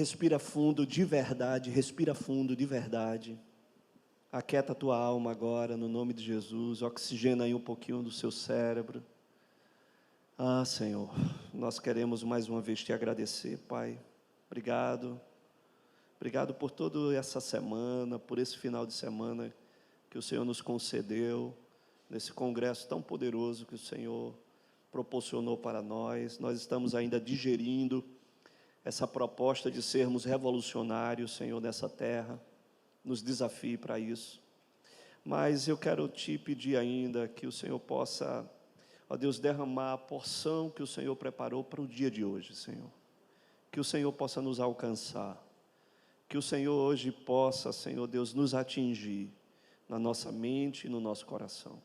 Respira fundo de verdade, respira fundo de verdade. Aquieta a tua alma agora, no nome de Jesus. Oxigena aí um pouquinho do seu cérebro. Ah, Senhor, nós queremos mais uma vez te agradecer, Pai. Obrigado. Obrigado por toda essa semana, por esse final de semana que o Senhor nos concedeu, nesse congresso tão poderoso que o Senhor proporcionou para nós. Nós estamos ainda digerindo essa proposta de sermos revolucionários, Senhor, nessa terra. Nos desafie para isso. Mas eu quero te pedir ainda que o Senhor possa, ó Deus, derramar a porção que o Senhor preparou para o dia de hoje, Senhor. Que o Senhor possa nos alcançar. Que o Senhor hoje possa, Senhor Deus, nos atingir na nossa mente e no nosso coração.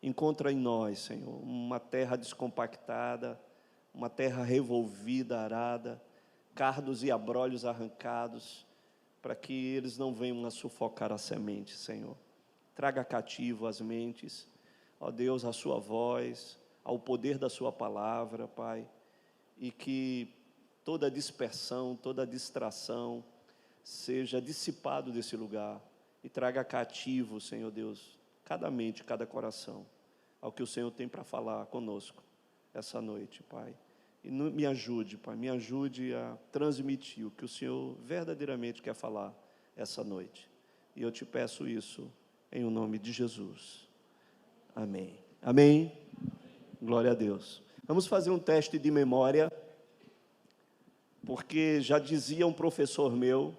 Encontra em nós, Senhor, uma terra descompactada, uma terra revolvida, arada, cardos e abrolhos arrancados, para que eles não venham a sufocar a semente, Senhor. Traga cativo as mentes, ó Deus, a sua voz, ao poder da sua palavra, Pai, e que toda dispersão, toda distração seja dissipado desse lugar, e traga cativo, Senhor Deus, cada mente, cada coração, ao que o Senhor tem para falar conosco essa noite, Pai. E me ajude, Pai, me ajude a transmitir o que o Senhor verdadeiramente quer falar essa noite. E eu te peço isso em o nome de Jesus. Amém. Amém. Glória a Deus. Vamos fazer um teste de memória, porque já dizia um professor meu,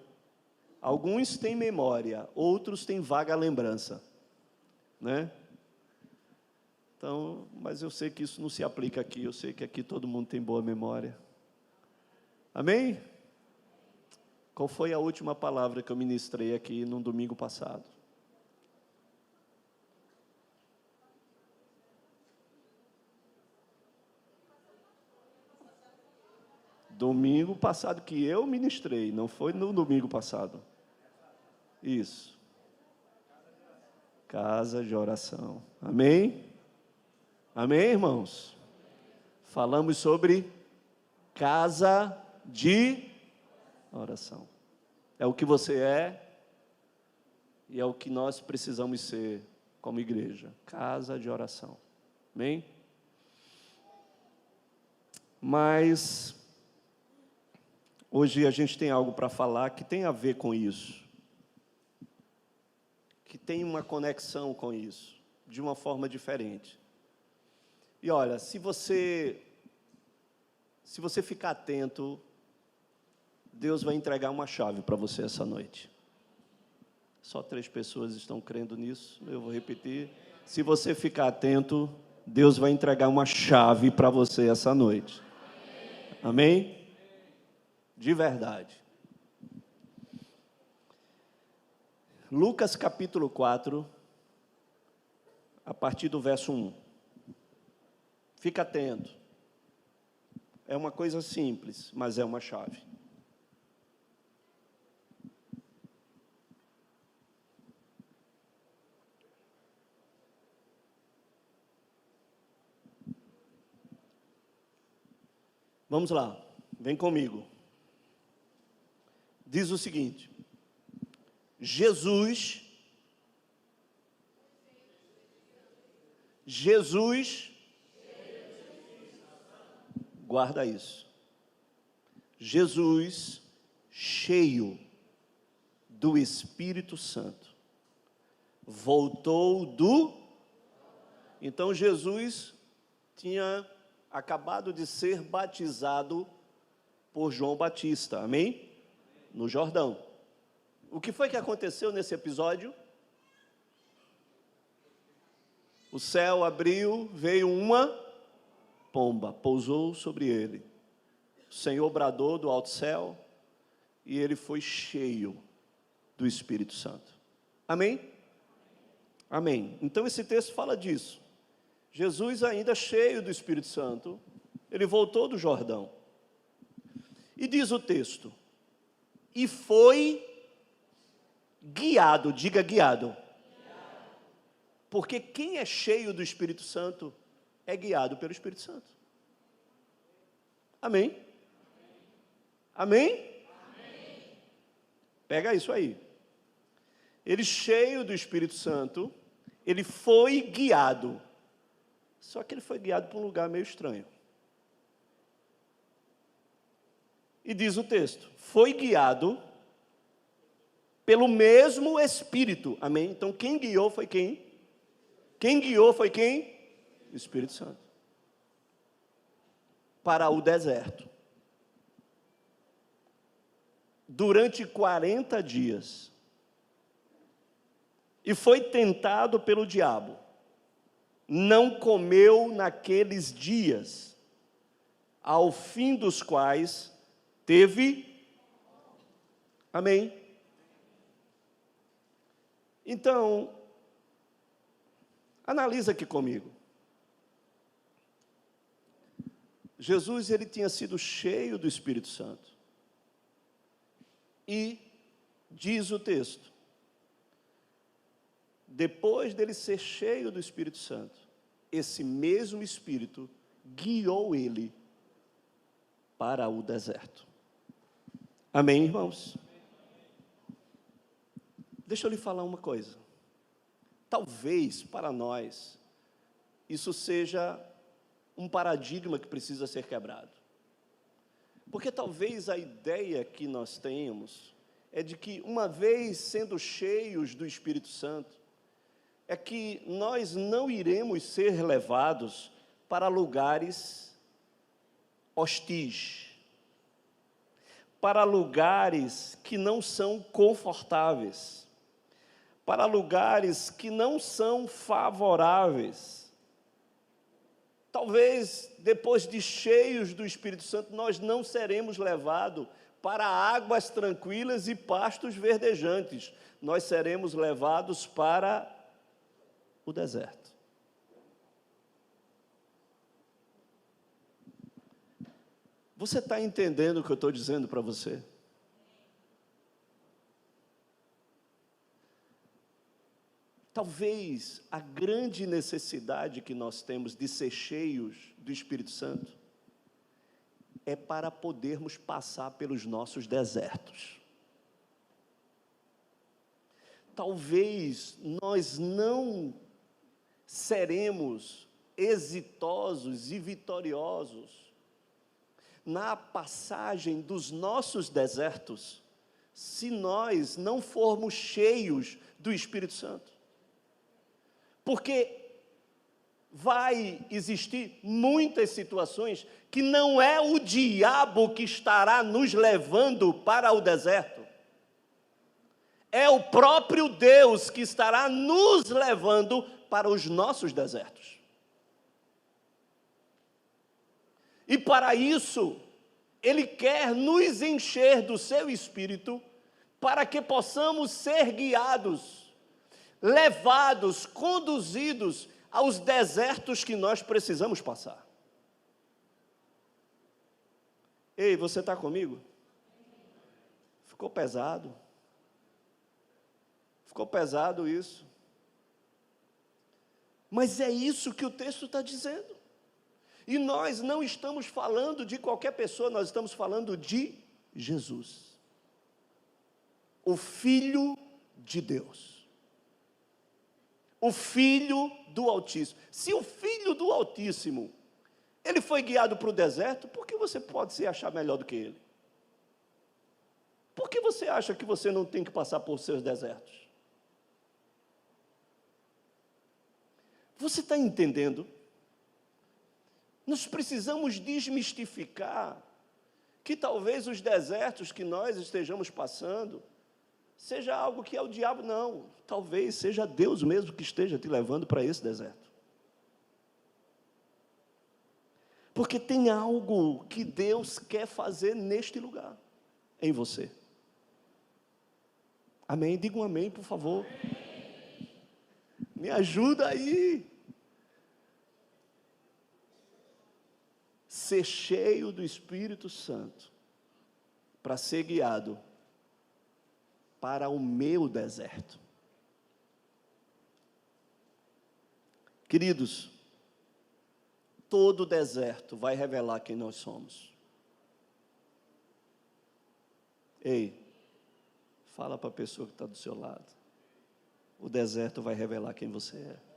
alguns têm memória, outros têm vaga lembrança, né? Então, mas eu sei que isso não se aplica aqui, eu sei que aqui todo mundo tem boa memória. Amém? Qual foi a última palavra que eu ministrei aqui no domingo passado? Domingo passado que eu ministrei, não foi no domingo passado. Isso. Casa de oração. Amém? Amém, irmãos? Falamos sobre casa de oração. É o que você é e é o que nós precisamos ser como igreja. Casa de oração. Amém? Mas hoje a gente tem algo para falar que tem a ver com isso. Que tem uma conexão com isso, de uma forma diferente. E olha, se você ficar atento, Deus vai entregar uma chave para você essa noite. Só 3 pessoas estão crendo nisso, eu vou repetir. Se você ficar atento, Deus vai entregar uma chave para você essa noite. Amém? De verdade. Lucas capítulo 4, a partir do verso 1. Fica atento. É uma coisa simples, mas é uma chave. Vamos lá, vem comigo. Diz o seguinte: Jesus, guarda isso. Jesus, cheio do Espírito Santo, voltou do... Então, Jesus tinha acabado de ser batizado por João Batista, amém? No Jordão. O que foi que aconteceu nesse episódio? O céu abriu, veio uma pomba, pousou sobre ele. O Senhor bradou do alto céu e ele foi cheio do Espírito Santo. Amém? Amém. Então esse texto fala disso. Jesus, ainda cheio do Espírito Santo, ele voltou do Jordão. E diz o texto: e foi guiado, diga guiado. Porque quem é cheio do Espírito Santo é guiado pelo Espírito Santo. Amém? Amém? Pega isso aí. Ele, cheio do Espírito Santo, ele foi guiado. Só que ele foi guiado para um lugar meio estranho. E diz o texto, foi guiado pelo mesmo Espírito. Amém? Então quem guiou foi quem? Quem guiou foi quem? O Espírito Santo. Para o deserto. Durante 40 dias. E foi tentado pelo diabo. Não comeu naqueles dias, ao fim dos quais teve. Amém? Então, analisa aqui comigo. Jesus, ele tinha sido cheio do Espírito Santo. E, diz o texto, depois dele ser cheio do Espírito Santo, esse mesmo Espírito guiou ele para o deserto. Amém, irmãos? Deixa eu lhe falar uma coisa. Talvez, para nós, isso seja um paradigma que precisa ser quebrado. Porque talvez a ideia que nós tenhamos é de que, uma vez sendo cheios do Espírito Santo, é que nós não iremos ser levados para lugares hostis, para lugares que não são confortáveis, para lugares que não são favoráveis. Talvez, depois de cheios do Espírito Santo, nós não seremos levados para águas tranquilas e pastos verdejantes. Nós seremos levados para o deserto. Você está entendendo o que eu estou dizendo para você? Talvez a grande necessidade que nós temos de ser cheios do Espírito Santo é para podermos passar pelos nossos desertos. Talvez nós não seremos exitosos e vitoriosos na passagem dos nossos desertos se nós não formos cheios do Espírito Santo. Porque vai existir muitas situações que não é o diabo que estará nos levando para o deserto. É o próprio Deus que estará nos levando para os nossos desertos. E para isso, Ele quer nos encher do seu Espírito, para que possamos ser guiados, levados, conduzidos aos desertos que nós precisamos passar. Ei, você está comigo? Ficou pesado? Ficou pesado isso? Mas é isso que o texto está dizendo. E nós não estamos falando de qualquer pessoa, nós estamos falando de Jesus, o Filho de Deus, o Filho do Altíssimo. Se o Filho do Altíssimo, ele foi guiado para o deserto, por que você pode se achar melhor do que ele? Por que você acha que você não tem que passar por seus desertos? Você está entendendo? Nós precisamos desmistificar que talvez os desertos que nós estejamos passando seja algo que é o diabo, não. Talvez seja Deus mesmo que esteja te levando para esse deserto. Porque tem algo que Deus quer fazer neste lugar, em você. Amém? Diga um amém, por favor. Me ajuda aí. Ser cheio do Espírito Santo, para ser guiado para o meu deserto. Queridos, todo deserto vai revelar quem nós somos. Ei, Fala para a pessoa que está do seu lado. O deserto vai revelar quem você é.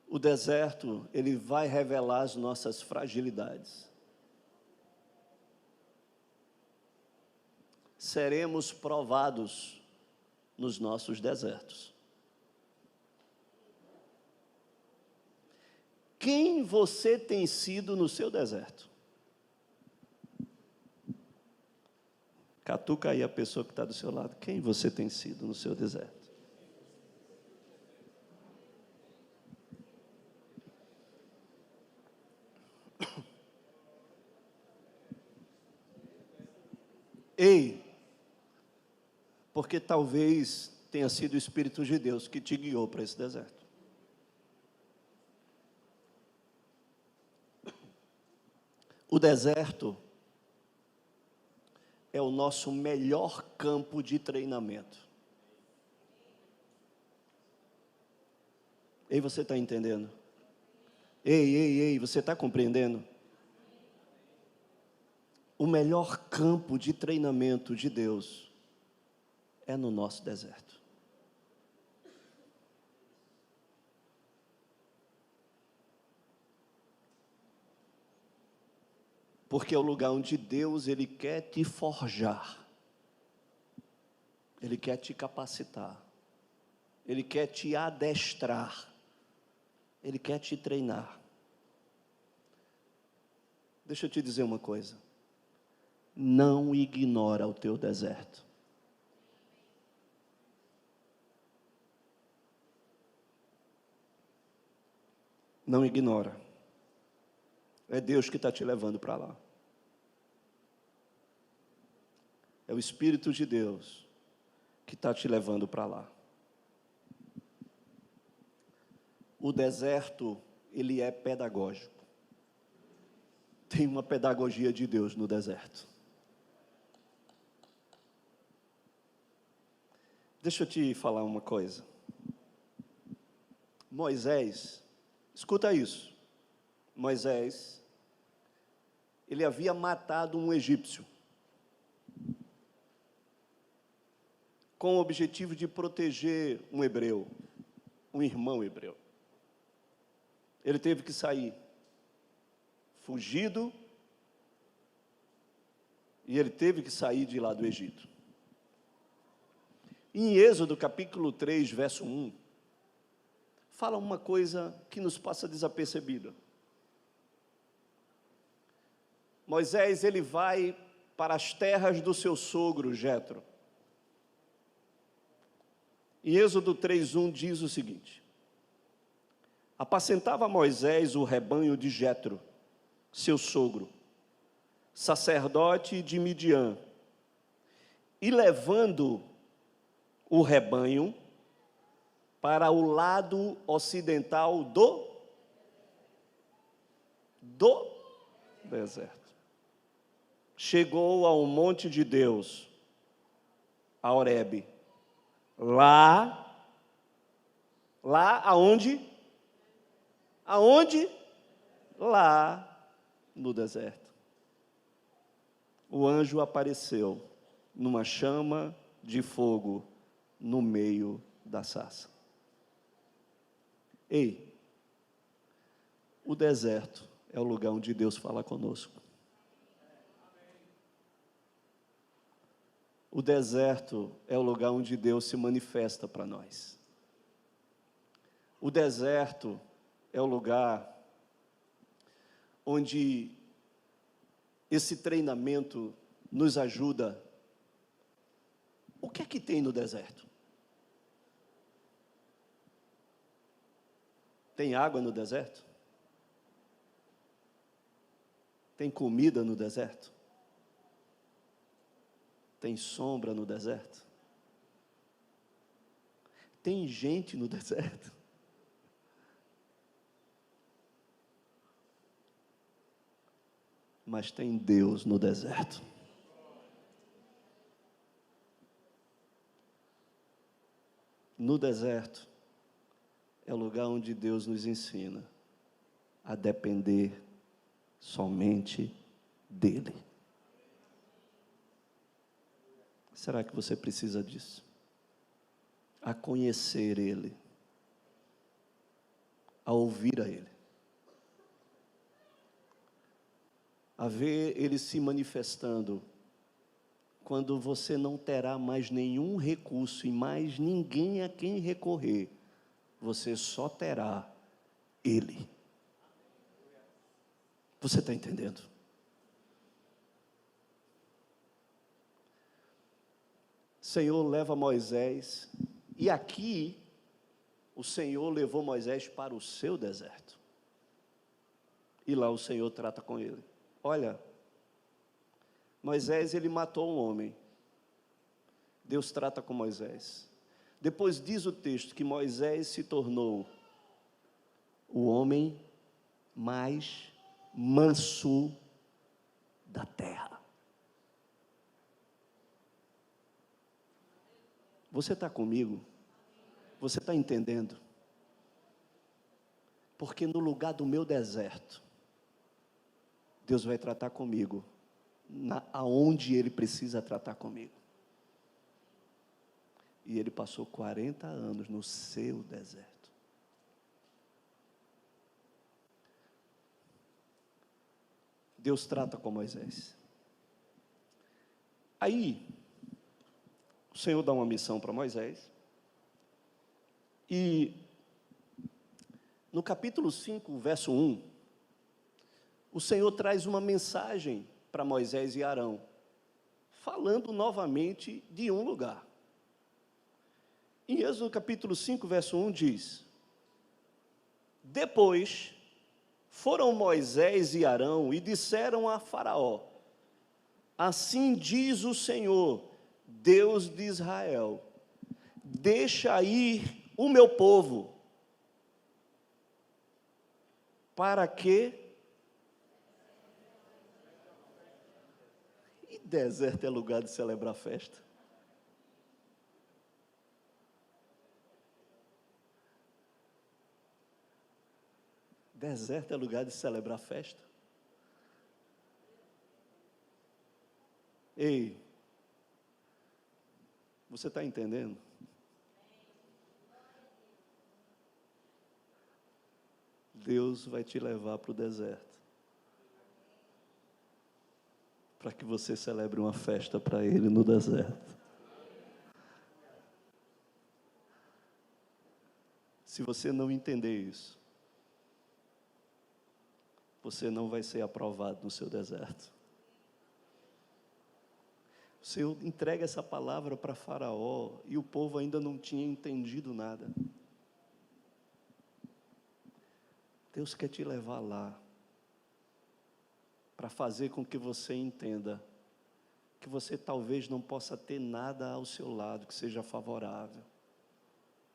O deserto, ele vai revelar as nossas fragilidades. Seremos provados nos nossos desertos. Quem você tem sido no seu deserto? Catuca aí a pessoa que está do seu lado. Quem você tem sido no seu deserto? Ei, porque talvez tenha sido o Espírito de Deus que te guiou para esse deserto. O deserto é o nosso melhor campo de treinamento. Ei, você está entendendo? Ei, você está compreendendo? O melhor campo de treinamento de Deus é no nosso deserto. Porque é o lugar onde Deus, Ele quer te forjar. Ele quer te capacitar. Ele quer te adestrar. Ele quer te treinar. Deixa eu te dizer uma coisa. Não ignora o teu deserto. Não ignora. É Deus que está te levando para lá. É o Espírito de Deus que está te levando para lá. O deserto, ele é pedagógico. Tem uma pedagogia de Deus no deserto. Deixa eu te falar uma coisa. Moisés, escuta isso. Moisés, ele havia matado um egípcio, com o objetivo de proteger um hebreu, um irmão hebreu. Ele teve que sair, fugido, e ele teve que sair de lá do Egito. Em Êxodo capítulo 3, verso 1, fala uma coisa que nos passa desapercebida. Moisés, ele vai para as terras do seu sogro, Jetro. Em Êxodo 3:1 diz o seguinte: apacentava Moisés o rebanho de Jetro, seu sogro, sacerdote de Midian, e levando o rebanho para o lado ocidental do deserto. Chegou ao monte de Deus, a Horebe. Lá aonde? Aonde? Lá no deserto. O anjo apareceu numa chama de fogo no meio da sarça. Ei, o deserto é o lugar onde Deus fala conosco. O deserto é o lugar onde Deus se manifesta para nós. O deserto é o lugar onde esse treinamento nos ajuda. O que é que tem no deserto? Tem água no deserto? Tem comida no deserto? Tem sombra no deserto? Tem gente no deserto? Mas tem Deus no deserto. No deserto é o lugar onde Deus nos ensina a depender somente dEle. Será que você precisa disso? A conhecer Ele, a ouvir a Ele, a ver Ele se manifestando, quando você não terá mais nenhum recurso e mais ninguém a quem recorrer, você só terá Ele. Você está entendendo? Senhor leva Moisés, e aqui o Senhor levou Moisés para o seu deserto. E lá o Senhor trata com ele. Olha, Moisés, ele matou um homem. Deus trata com Moisés. Depois diz o texto que Moisés se tornou o homem mais manso da terra. Você está comigo? Você está entendendo? Porque no lugar do meu deserto, Deus vai tratar comigo aonde Ele precisa tratar comigo. E ele passou 40 anos no seu deserto. Deus trata com Moisés. Aí, o Senhor dá uma missão para Moisés. E no capítulo 5, verso 1, o Senhor traz uma mensagem para Moisés e Arão, falando novamente de um lugar. Em Êxodo capítulo 5, verso 1 diz: depois foram Moisés e Arão e disseram a Faraó: assim diz o Senhor, Deus de Israel, deixa ir o meu povo, para que... E deserto é lugar de celebrar festa? Deserto é lugar de celebrar festa? Ei, você está entendendo? Deus vai te levar para o deserto, para que você celebre uma festa para Ele no deserto. Se você não entender isso, você não vai ser aprovado no seu deserto. O Senhor entrega essa palavra para Faraó e o povo ainda não tinha entendido nada. Deus quer te levar lá, para fazer com que você entenda que você talvez não possa ter nada ao seu lado que seja favorável,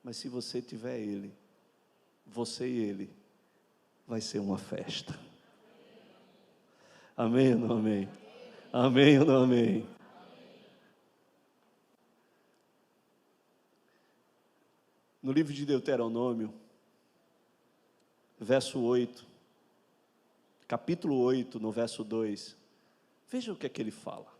mas se você tiver Ele, você e Ele, vai ser uma festa. Amém ou não amém? Amém ou não amém? No livro de Deuteronômio, verso 8, capítulo 8, no verso 2, veja o que é que ele fala.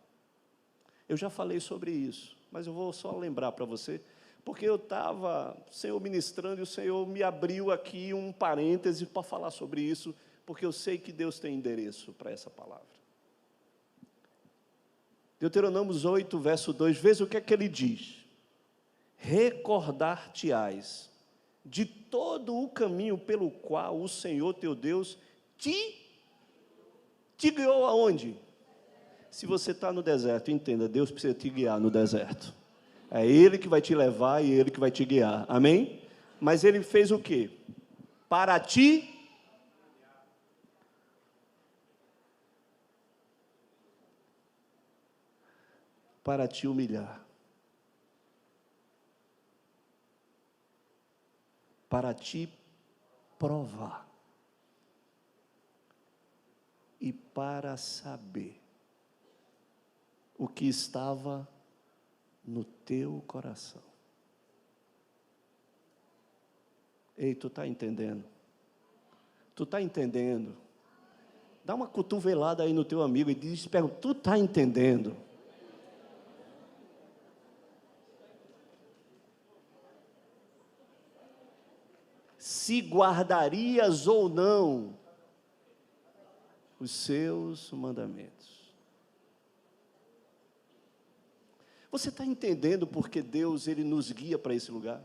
Eu já falei sobre isso, mas eu vou só lembrar para você, porque eu estava, o Senhor ministrando, e o Senhor me abriu aqui um parêntese para falar sobre isso, porque eu sei que Deus tem endereço para essa palavra. Deuteronômio 8, verso 2, veja o que é que ele diz: recordar-te-ás de todo o caminho pelo qual o Senhor teu Deus te guiou aonde? Se você está no deserto, entenda, Deus precisa te guiar no deserto. É Ele que vai te levar e Ele que vai te guiar, amém? Mas Ele fez o quê? Para ti humilhar, para te provar e para saber o que estava no teu coração. Ei, tu está entendendo? Tu está entendendo? Dá uma cotovelada aí no teu amigo e diz, pergunta, tu está entendendo? Se guardarias ou não os seus mandamentos. Você está entendendo porque Deus ele nos guia para esse lugar?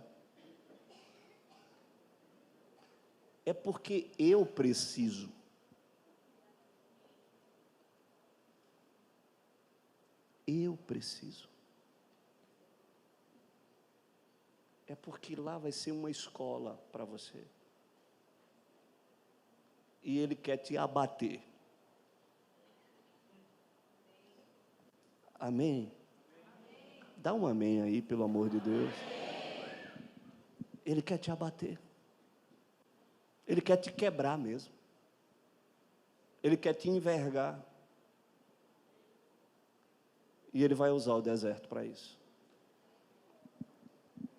É porque eu preciso. Eu preciso. É porque lá vai ser uma escola para você. E Ele quer te abater. Amém? Dá um amém aí, pelo amor de Deus. Ele quer te abater. Ele quer te quebrar mesmo. Ele quer te envergar. E Ele vai usar o deserto para isso.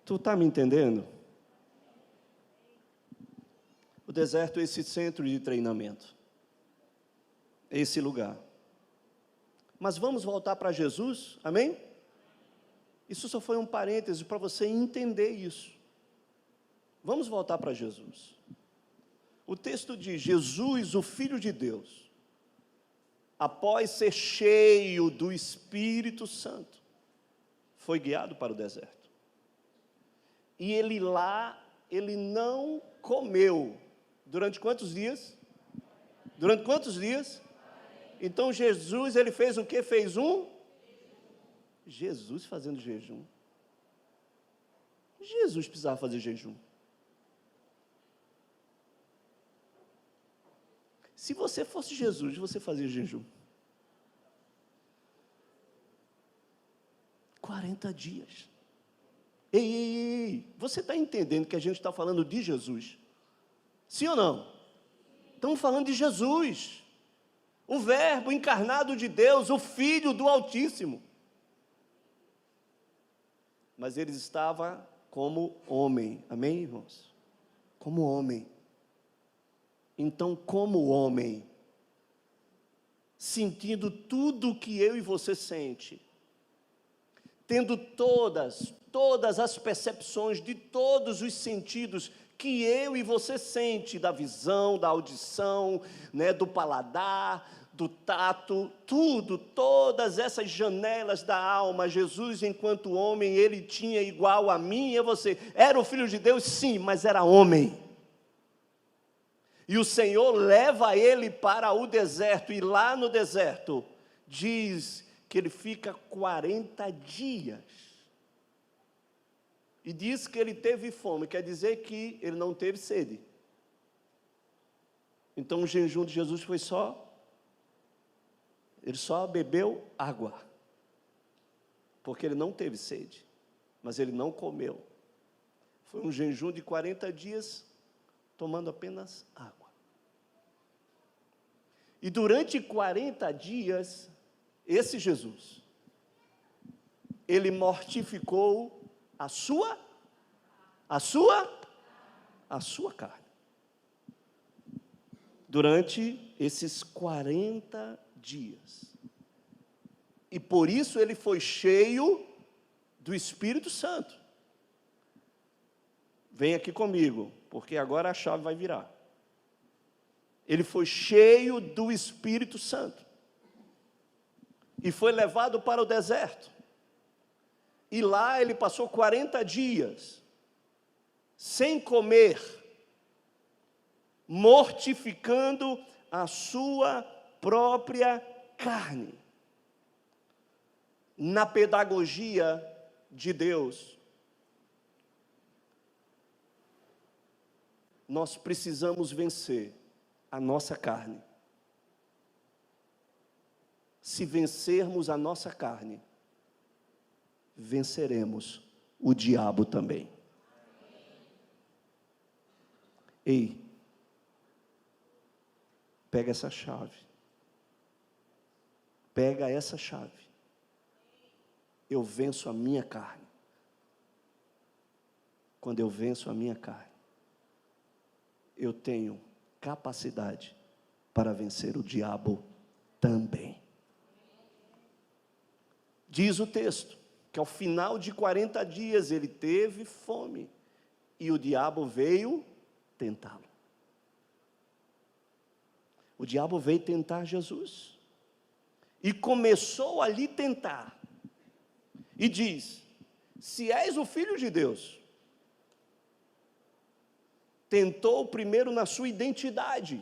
Tu está me entendendo? O deserto é esse centro de treinamento. É esse lugar. Mas vamos voltar para Jesus, amém? Isso só foi um parêntese para você entender isso. Vamos voltar para Jesus. O texto diz, Jesus, o Filho de Deus, após ser cheio do Espírito Santo, foi guiado para o deserto. E ele lá, ele não comeu. Durante quantos dias? Durante quantos dias? Então Jesus, ele fez o quê? Fez um? Jesus fazendo jejum. Jesus precisava fazer jejum. Se você fosse Jesus, você fazia jejum. 40 dias. Ei, você está entendendo que a gente está falando de Jesus? Sim ou não? Estamos falando de Jesus. O Verbo encarnado de Deus, o Filho do Altíssimo. Mas ele estava como homem. Amém, irmãos? Como homem. Então, como homem, sentindo tudo o que eu e você sente, tendo todas as percepções de todos os sentidos que eu e você sente, da visão, da audição, né, do paladar, do tato, tudo, todas essas janelas da alma, Jesus, enquanto homem, ele tinha igual a mim e a você. Era o Filho de Deus? Sim, mas era homem. E o Senhor leva ele para o deserto, e lá no deserto, diz que ele fica 40 dias. E diz que ele teve fome, quer dizer que ele não teve sede. Então o jejum de Jesus foi ele só bebeu água. Porque ele não teve sede, mas ele não comeu. Foi um jejum de 40 dias, tomando apenas água. E durante 40 dias, esse Jesus, ele mortificou a sua carne. Durante esses 40 dias. E por isso ele foi cheio do Espírito Santo. Vem aqui comigo, porque agora a chave vai virar. Ele foi cheio do Espírito Santo. E foi levado para o deserto. E lá ele passou 40 dias, sem comer, mortificando a sua própria carne. Na pedagogia de Deus, nós precisamos vencer a nossa carne. Se vencermos a nossa carne, venceremos o diabo também. Ei, pega essa chave. Pega essa chave. Eu venço a minha carne. Quando eu venço a minha carne, eu tenho capacidade para vencer o diabo também. Diz o texto que ao final de 40 dias ele teve fome e o diabo veio tentá-lo. O diabo veio tentar Jesus e começou a lhe tentar e diz: se és o Filho de Deus. Tentou primeiro na sua identidade,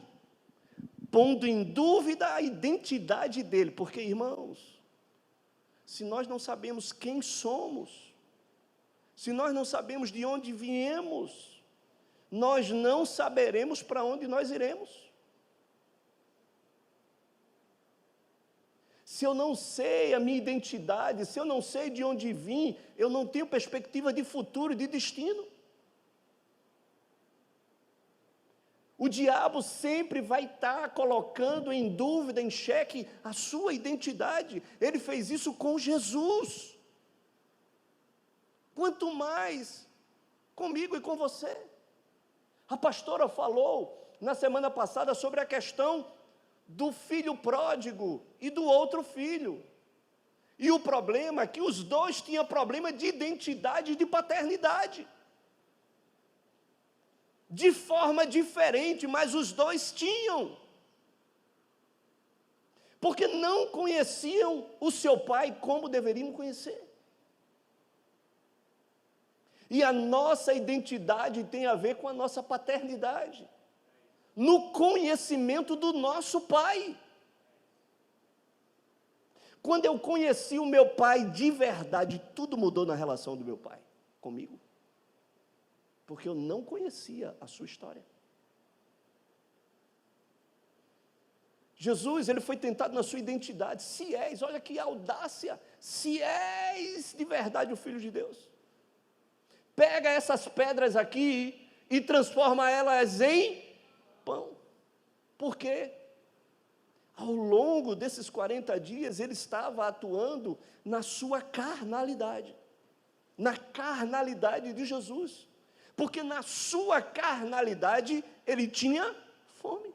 pondo em dúvida a identidade dele, porque, irmãos, se nós não sabemos quem somos, se nós não sabemos de onde viemos, nós não saberemos para onde nós iremos. Se eu não sei a minha identidade, se eu não sei de onde vim, eu não tenho perspectiva de futuro, de destino. O diabo sempre vai estar colocando em dúvida, em xeque, a sua identidade. Ele fez isso com Jesus. Quanto mais comigo e com você. A pastora falou na semana passada sobre a questão do filho pródigo e do outro filho. E o problema é que os dois tinham problema de identidade e de paternidade. De forma diferente, mas os dois tinham. Porque não conheciam o seu pai como deveriam conhecer. E a nossa identidade tem a ver com a nossa paternidade. No conhecimento do nosso pai. Quando eu conheci o meu pai de verdade, tudo mudou na relação do meu pai comigo. Porque eu não conhecia a sua história. Jesus, ele foi tentado na sua identidade. Se és, olha que audácia, se és de verdade o Filho de Deus, pega essas pedras aqui e transforma elas em pão. Por quê? Ao longo desses 40 dias, ele estava atuando na sua carnalidade, na carnalidade de Jesus. Porque na sua carnalidade ele tinha fome.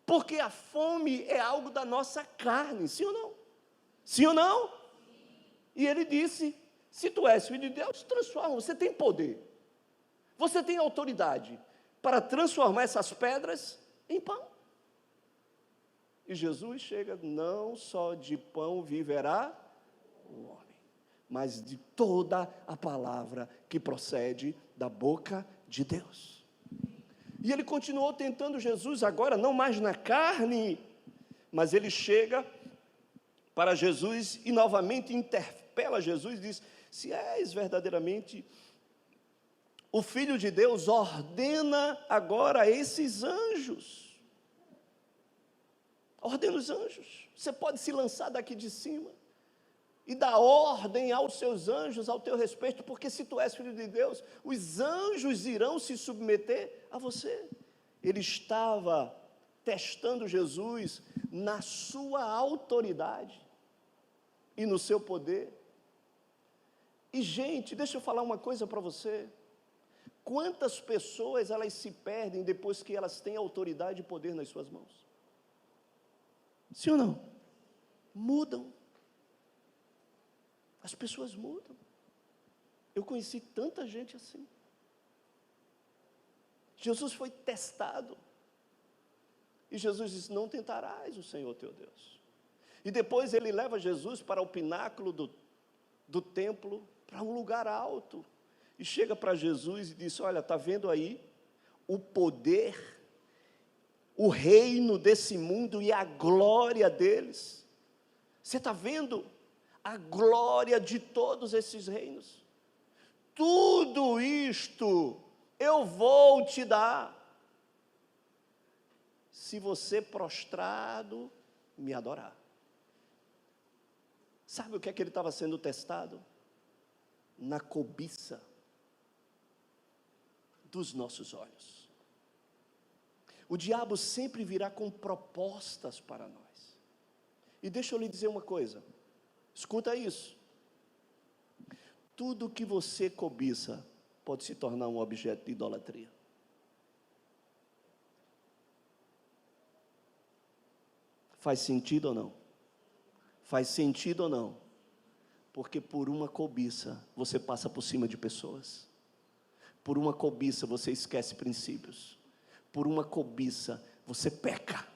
Porque a fome é algo da nossa carne, sim ou não? Sim ou não? E ele disse: se tu és filho de Deus, transforma, você tem poder. Você tem autoridade para transformar essas pedras em pão. E Jesus chega: não só de pão viverá o homem, mas de toda a palavra que procede da boca de Deus. E ele continuou tentando Jesus, agora não mais na carne, mas ele chega para Jesus e novamente interpela Jesus e diz: se és verdadeiramente o Filho de Deus, ordena agora esses anjos. Ordena os anjos. Você pode se lançar daqui de cima e dá ordem aos seus anjos ao teu respeito, porque se tu és filho de Deus, os anjos irão se submeter a você. Ele estava testando Jesus na sua autoridade e no seu poder. E gente, deixa eu falar uma coisa para você. Quantas pessoas elas se perdem depois que elas têm autoridade e poder nas suas mãos? Sim ou não? Mudam. As pessoas mudam. Eu conheci tanta gente assim. Jesus foi testado. E Jesus disse: não tentarás o Senhor teu Deus. E depois ele leva Jesus para o pináculo do templo, para um lugar alto. E chega para Jesus e diz: olha, está vendo aí o poder, o reino desse mundo e a glória deles? Você está vendo a glória de todos esses reinos? Tudo isto eu vou te dar, se você prostrado me adorar. Sabe o que é que ele estava sendo testado? Na cobiça dos nossos olhos. O diabo sempre virá com propostas para nós. E deixa eu lhe dizer uma coisa, escuta isso. Tudo que você cobiça pode se tornar um objeto de idolatria. Faz sentido ou não? Faz sentido ou não? Porque por uma cobiça, você passa por cima de pessoas. Por uma cobiça, você esquece princípios. Por uma cobiça, você peca.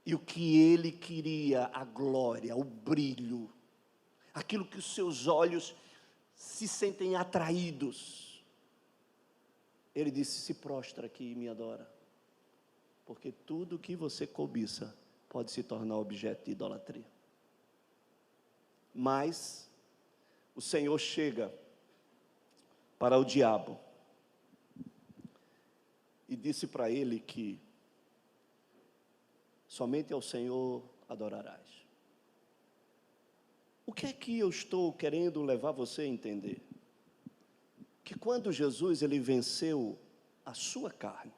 E o que ele queria, a glória, o brilho, aquilo que os seus olhos se sentem atraídos. Ele disse: se prostra aqui e me adora. Porque tudo que você cobiça pode se tornar objeto de idolatria. Mas o Senhor chega para o diabo e disse para ele que somente ao Senhor adorarás. O que é que eu estou querendo levar você a entender? Que quando Jesus ele venceu a sua carne,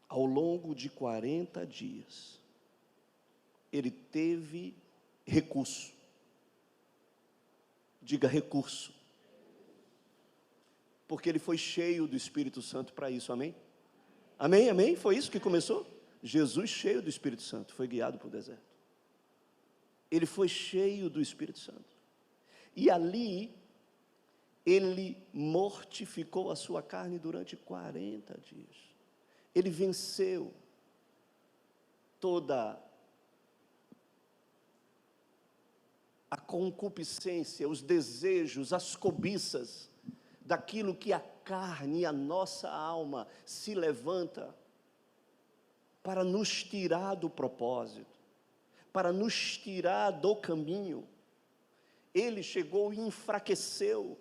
ao longo de 40 dias, ele teve recurso. Diga recurso. Porque ele foi cheio do Espírito Santo para isso, amém? Amém, amém? Foi isso que começou? Jesus cheio do Espírito Santo, foi guiado para o deserto. Ele foi cheio do Espírito Santo. E ali, ele mortificou a sua carne durante 40 dias. Ele venceu toda a concupiscência, os desejos, as cobiças, daquilo que a carne e a nossa alma se levanta para nos tirar do propósito, para nos tirar do caminho. Ele chegou e enfraqueceu,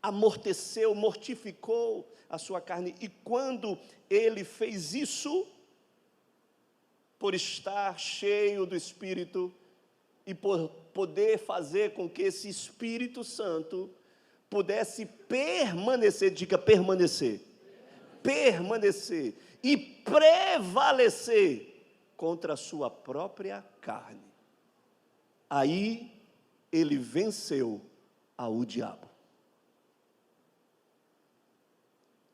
amorteceu, mortificou a sua carne, e quando ele fez isso, por estar cheio do Espírito, e por poder fazer com que esse Espírito Santo pudesse permanecer, diga permanecer, permanecer e prevalecer contra a sua própria carne. Aí ele venceu ao diabo.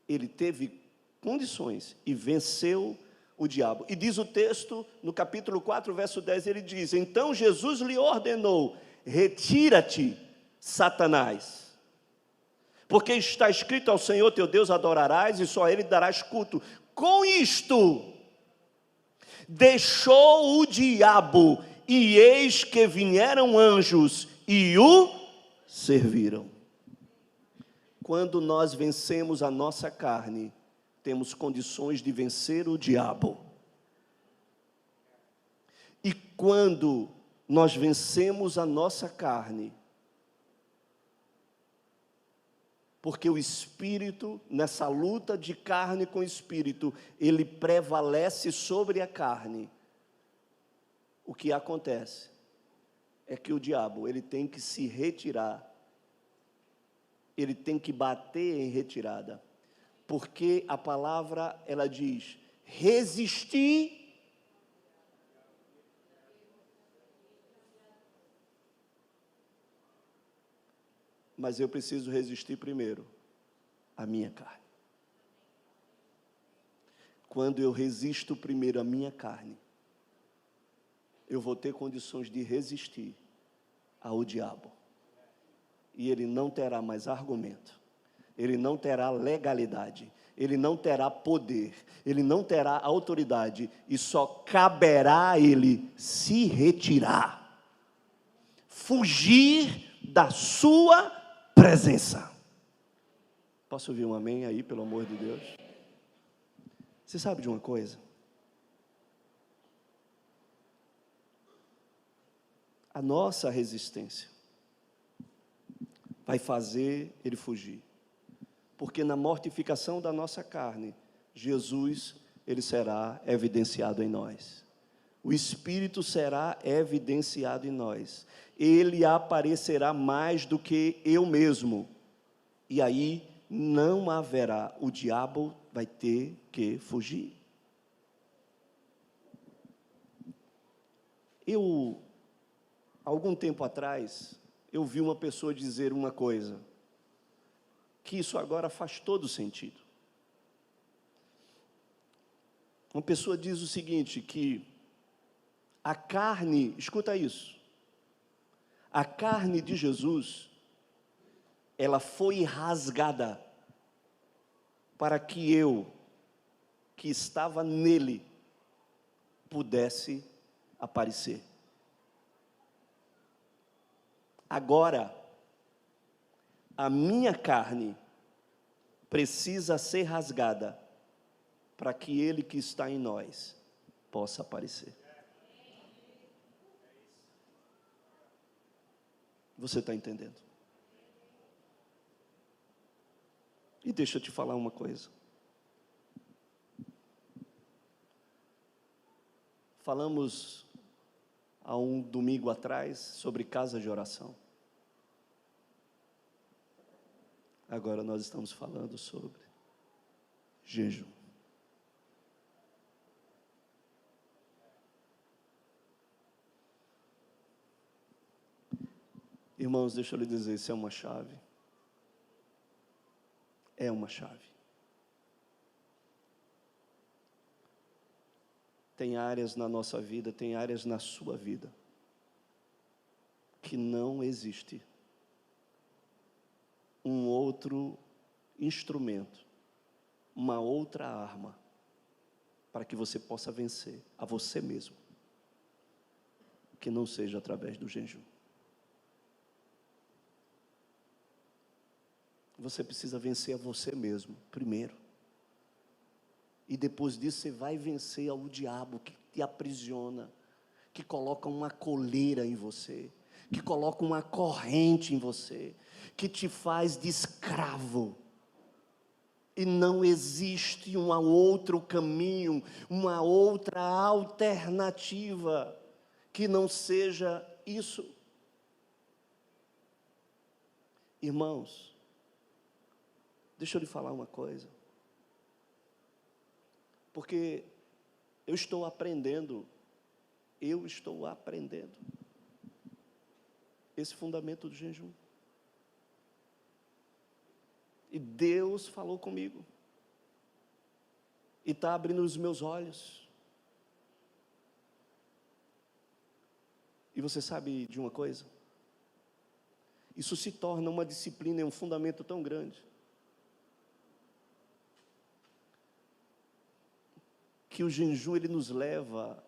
Ele teve condições e venceu o diabo. E diz o texto, no capítulo 4, verso 10, ele diz: então Jesus lhe ordenou: retira-te, Satanás, porque está escrito: ao Senhor teu Deus adorarás e só a ele darás culto. Com isto, deixou o diabo, e eis que vieram anjos e o serviram. Quando nós vencemos a nossa carne, temos condições de vencer o diabo. E quando nós vencemos a nossa carne, porque o Espírito, nessa luta de carne com Espírito, ele prevalece sobre a carne, o que acontece é que o diabo, ele tem que se retirar, ele tem que bater em retirada, porque a palavra, ela diz: resistir, mas eu preciso resistir primeiro a minha carne. Quando eu resisto primeiro a minha carne, eu vou ter condições de resistir ao diabo. E ele não terá mais argumento, ele não terá legalidade, ele não terá poder, ele não terá autoridade, e só caberá a ele se retirar, fugir da sua presença. Posso ouvir um amém aí, pelo amor de Deus? Você sabe de uma coisa? A nossa resistência vai fazer ele fugir, porque na mortificação da nossa carne, Jesus, ele será evidenciado em nós, o Espírito será evidenciado em nós, ele aparecerá mais do que eu mesmo, e aí não haverá, o diabo vai ter que fugir. Algum tempo atrás, eu vi uma pessoa dizer uma coisa, que isso agora faz todo sentido. Uma pessoa diz o seguinte, que a carne, escuta isso, a carne de Jesus, ela foi rasgada para que eu, que estava nele, pudesse aparecer. Agora, a minha carne precisa ser rasgada para que ele que está em nós possa aparecer. Você está entendendo? E deixa eu te falar uma coisa. Falamos há um domingo atrás sobre casa de oração. Agora nós estamos falando sobre jejum. Irmãos, deixa eu lhe dizer, isso é uma chave. É uma chave. Tem áreas na nossa vida, tem áreas na sua vida, que não existe um outro instrumento, uma outra arma, para que você possa vencer a você mesmo, que não seja através do jejum. Você precisa vencer a você mesmo, primeiro. E depois disso você vai vencer ao diabo que te aprisiona, que coloca uma coleira em você, que coloca uma corrente em você, que te faz de escravo. E não existe um outro caminho, uma outra alternativa que não seja isso. Irmãos, deixa eu lhe falar uma coisa. Porque eu estou aprendendo esse fundamento do jejum. E Deus falou comigo. E está abrindo os meus olhos. E você sabe de uma coisa? Isso se torna uma disciplina e um fundamento tão grande, que o jejum, ele nos leva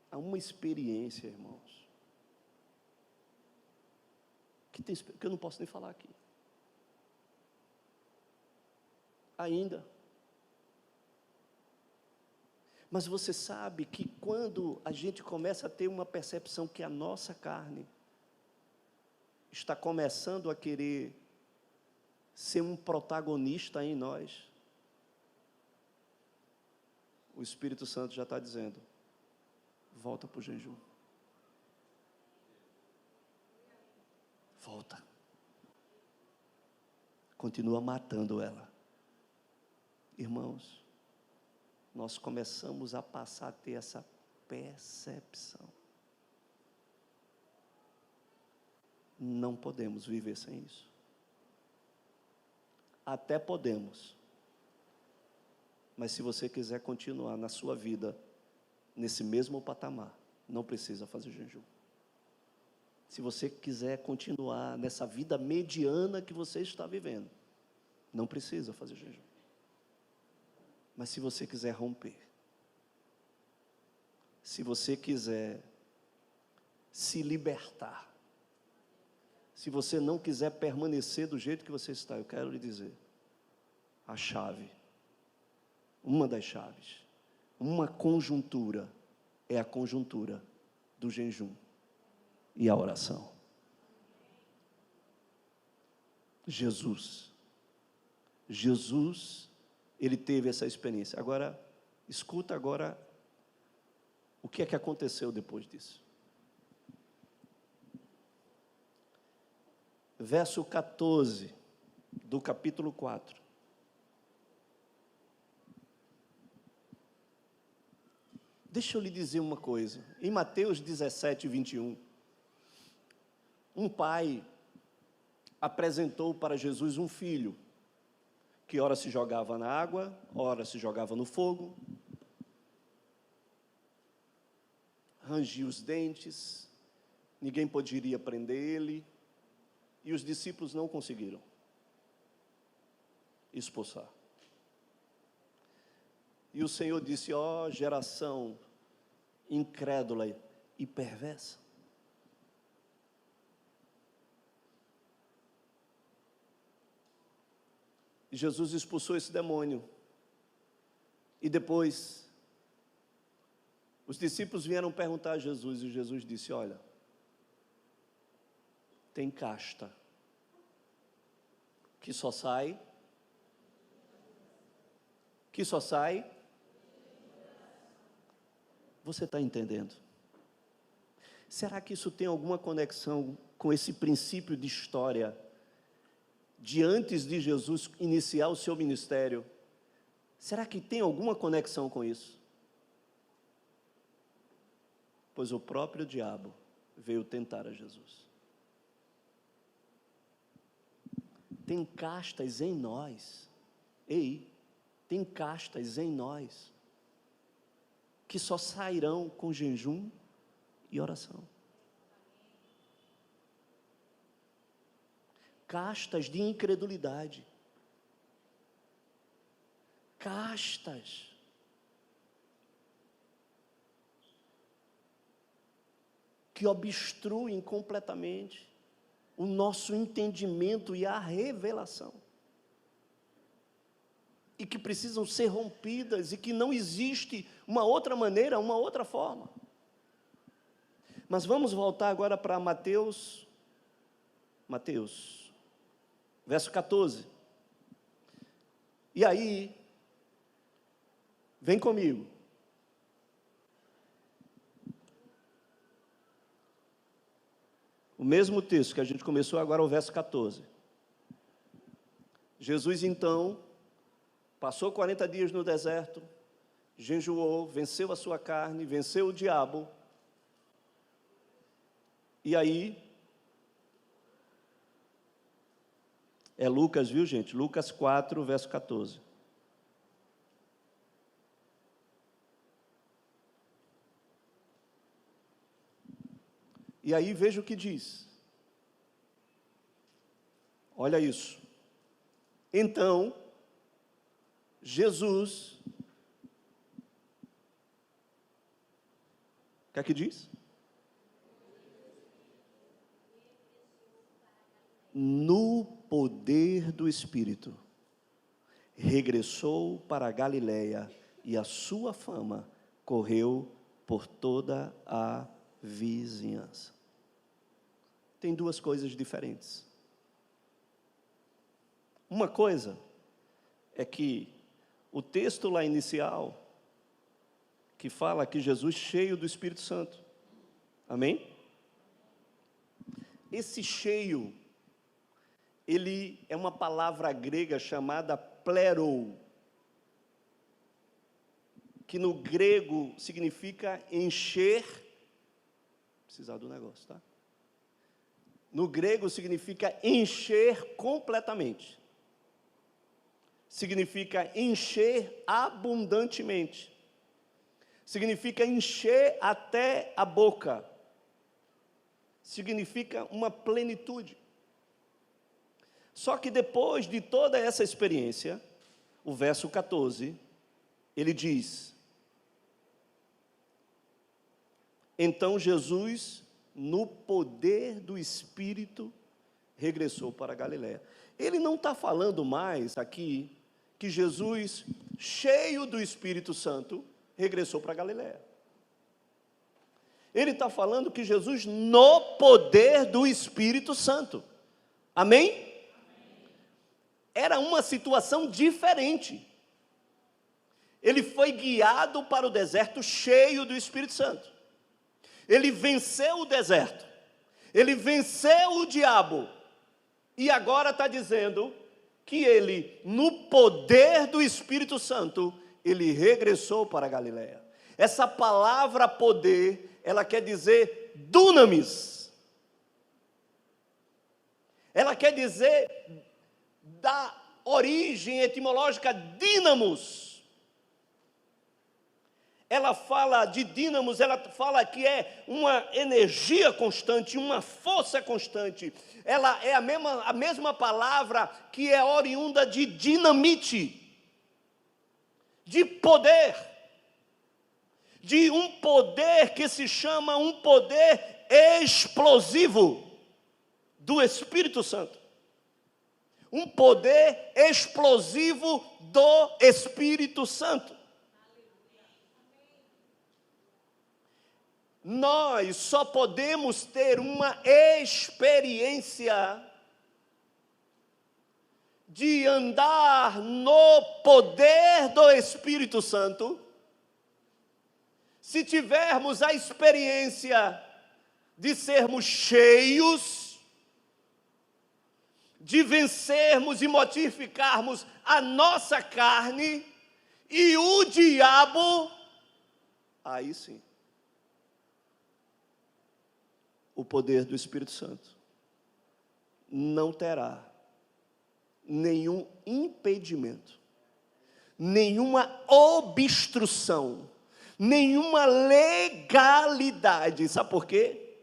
a uma experiência, irmãos, que eu não posso nem falar aqui. Ainda. Mas você sabe que quando a gente começa a ter uma percepção que a nossa carne está começando a querer ser um protagonista em nós, o Espírito Santo já está dizendo, volta para o jejum. Volta. Continua matando ela. Irmãos, nós começamos a passar a ter essa percepção. Não podemos viver sem isso. Até podemos. Mas se você quiser continuar na sua vida, nesse mesmo patamar, não precisa fazer jejum. Se você quiser continuar nessa vida mediana que você está vivendo, não precisa fazer jejum. Mas se você quiser romper, se você quiser se libertar, se você não quiser permanecer do jeito que você está, eu quero lhe dizer, a chave, uma das chaves, uma conjuntura, é a conjuntura do jejum e a oração. Jesus, ele teve essa experiência. Agora, escuta agora, o que é que aconteceu depois disso? Verso 14, do capítulo 4. Deixa eu lhe dizer uma coisa. Em Mateus 17, 21, um pai apresentou para Jesus um filho que ora se jogava na água, ora se jogava no fogo, rangia os dentes, ninguém poderia prender ele, e os discípulos não conseguiram expulsar. E o Senhor disse: ó geração incrédula e perversa. E Jesus expulsou esse demônio. E depois, os discípulos vieram perguntar a Jesus, e Jesus disse: olha, tem casta que só sai, você está entendendo? Será que isso tem alguma conexão com esse princípio de história, de antes de Jesus iniciar o seu ministério? Será que tem alguma conexão com isso? Pois o próprio diabo veio tentar a Jesus. Tem castas em nós, tem castas em nós, que só sairão com jejum e oração. Castas de incredulidade, castas que obstruem completamente o nosso entendimento e a revelação, e que precisam ser rompidas, e que não existe uma outra maneira, uma outra forma. Mas vamos voltar agora para Mateus, verso 14. E aí, vem comigo. O mesmo texto que a gente começou agora, o verso 14. Jesus, então, passou 40 dias no deserto, jejuou, venceu a sua carne, venceu o diabo. E aí, é Lucas, viu, gente? Lucas 4, verso 14. E aí, veja o que diz. Olha isso. Então, Jesus, o que é que diz? No poder do Espírito, regressou para a Galileia, e a sua fama correu por toda a vizinhança. Tem duas coisas diferentes. Uma coisa é que o texto lá inicial, que fala que Jesus cheio do Espírito Santo, amém? Esse cheio, ele é uma palavra grega chamada plero, que no grego significa encher, precisar do negócio, tá? No grego significa encher completamente, significa encher abundantemente, significa encher até a boca, significa uma plenitude. Só que depois de toda essa experiência, o verso 14, ele diz: então Jesus, no poder do Espírito, regressou para a Galileia. Ele não está falando mais aqui que Jesus, cheio do Espírito Santo, regressou para a Galileia. Ele está falando que Jesus, no poder do Espírito Santo. Amém? Era uma situação diferente. Ele foi guiado para o deserto cheio do Espírito Santo. Ele venceu o deserto. Ele venceu o diabo. E agora está dizendo que ele, no poder do Espírito Santo, ele regressou para a Galileia. Essa palavra poder, ela quer dizer dunamis. Ela quer dizer da origem etimológica dínamos. Ela fala de dínamos, ela fala que é uma energia constante, uma força constante. Ela é a mesma palavra que é oriunda de dinamite, de poder, de um poder que se chama um poder explosivo do Espírito Santo. Um poder explosivo do Espírito Santo. Nós só podemos ter uma experiência de andar no poder do Espírito Santo se tivermos a experiência de sermos cheios, de vencermos e mortificarmos a nossa carne e o diabo, aí sim, o poder do Espírito Santo não terá nenhum impedimento, nenhuma obstrução, nenhuma legalidade. Sabe por quê?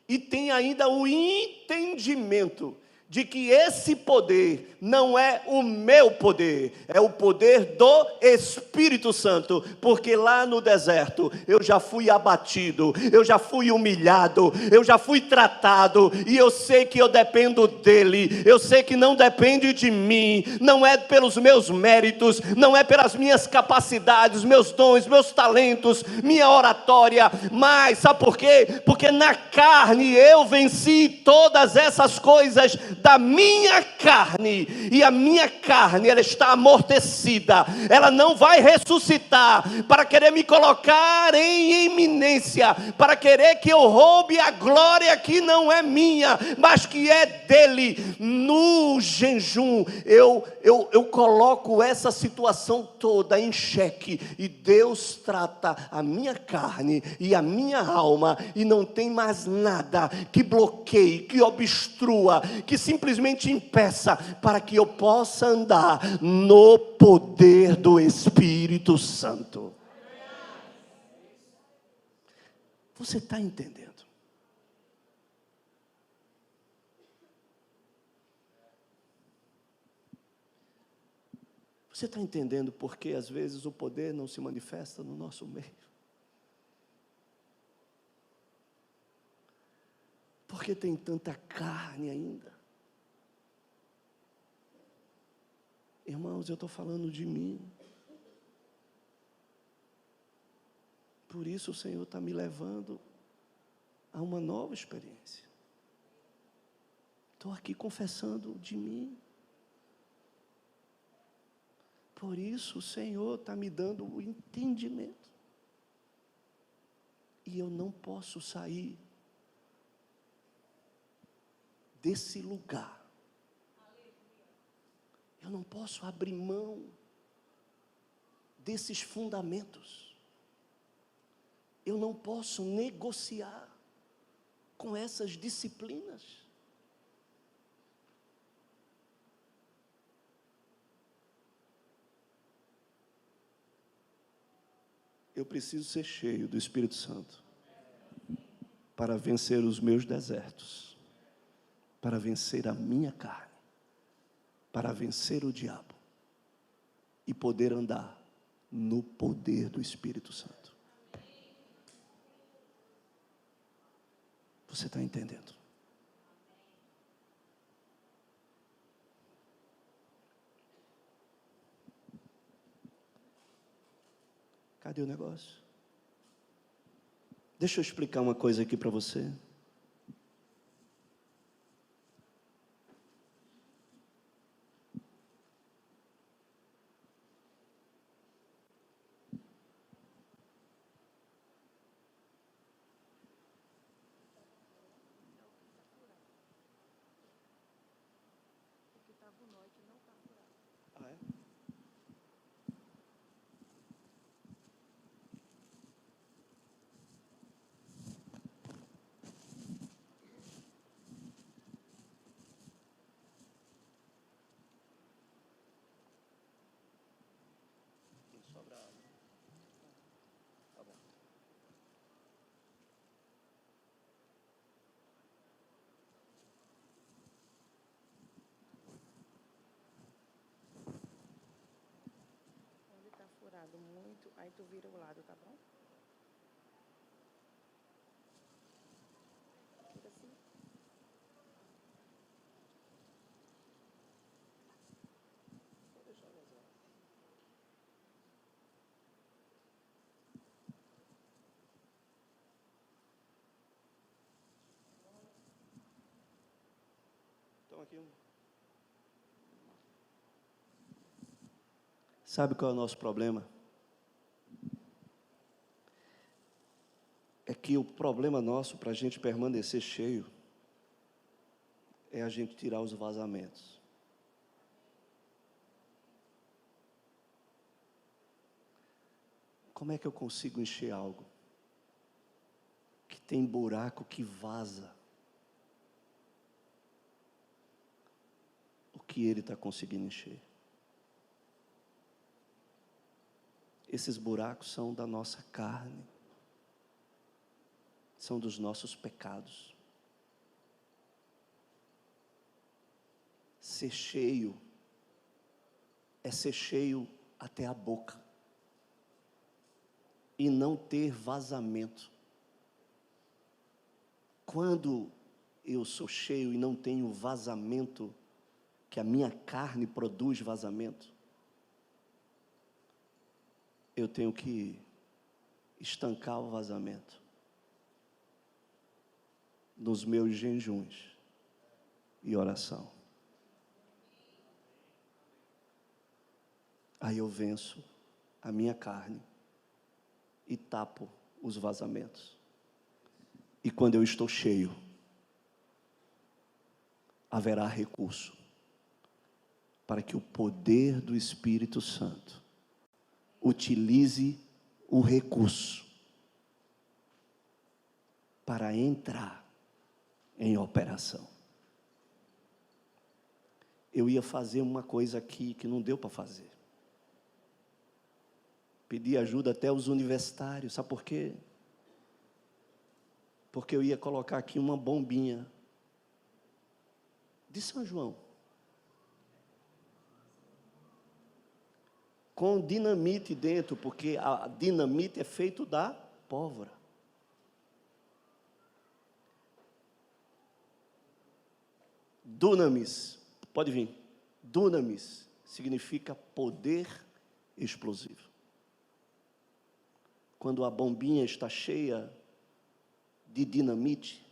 E tem ainda o entendimento de que esse poder não é o meu poder, é o poder do Espírito Santo, porque lá no deserto eu já fui abatido, eu já fui humilhado, eu já fui tratado, e eu sei que eu dependo dele, eu sei que não depende de mim, não é pelos meus méritos, não é pelas minhas capacidades, meus dons, meus talentos, minha oratória, mas sabe por quê? Porque na carne eu venci todas essas coisas da minha carne, e a minha carne, ela está amortecida, ela não vai ressuscitar para querer me colocar em eminência, para querer que eu roube a glória que não é minha, mas que é dele. No jejum eu coloco essa situação toda em xeque, e Deus trata a minha carne e a minha alma, e não tem mais nada que bloqueie, que obstrua, que simplesmente impeça para que eu possa andar no poder do Espírito Santo. Você está entendendo? Você está entendendo porque às vezes o poder não se manifesta no nosso meio? Porque tem tanta carne ainda. Irmãos, eu estou falando de mim. Por isso o Senhor está me levando a uma nova experiência. Estou aqui confessando de mim. Por isso o Senhor está me dando o entendimento. E eu não posso sair desse lugar. Eu não posso abrir mão desses fundamentos. Eu não posso negociar com essas disciplinas. Eu preciso ser cheio do Espírito Santo para vencer os meus desertos, para vencer a minha carne, para vencer o diabo e poder andar no poder do Espírito Santo. Você está entendendo? Cadê o negócio? Deixa eu explicar uma coisa aqui para você. Aí tu vira o lado, tá bom? Fica assim. Então aqui. Sabe qual é o nosso problema? É que o problema nosso para a gente permanecer cheio é a gente tirar os vazamentos. Como é que eu consigo encher algo que tem buraco que vaza o que ele está conseguindo encher? Esses buracos são da nossa carne, são dos nossos pecados. Ser cheio é ser cheio até a boca e não ter vazamento. Quando eu sou cheio e não tenho vazamento, que a minha carne produz vazamento, eu tenho que estancar o vazamento nos meus jejuns e oração. Aí eu venço a minha carne e tapo os vazamentos. E quando eu estou cheio, haverá recurso para que o poder do Espírito Santo utilize o recurso para entrar em operação. Eu ia fazer uma coisa aqui que não deu para fazer. Pedi ajuda até aos universitários, sabe por quê? Porque eu ia colocar aqui uma bombinha de São João, com dinamite dentro, porque a dinamite é feito da pólvora. Dunamis, pode vir. Dunamis significa poder explosivo. Quando a bombinha está cheia de dinamite,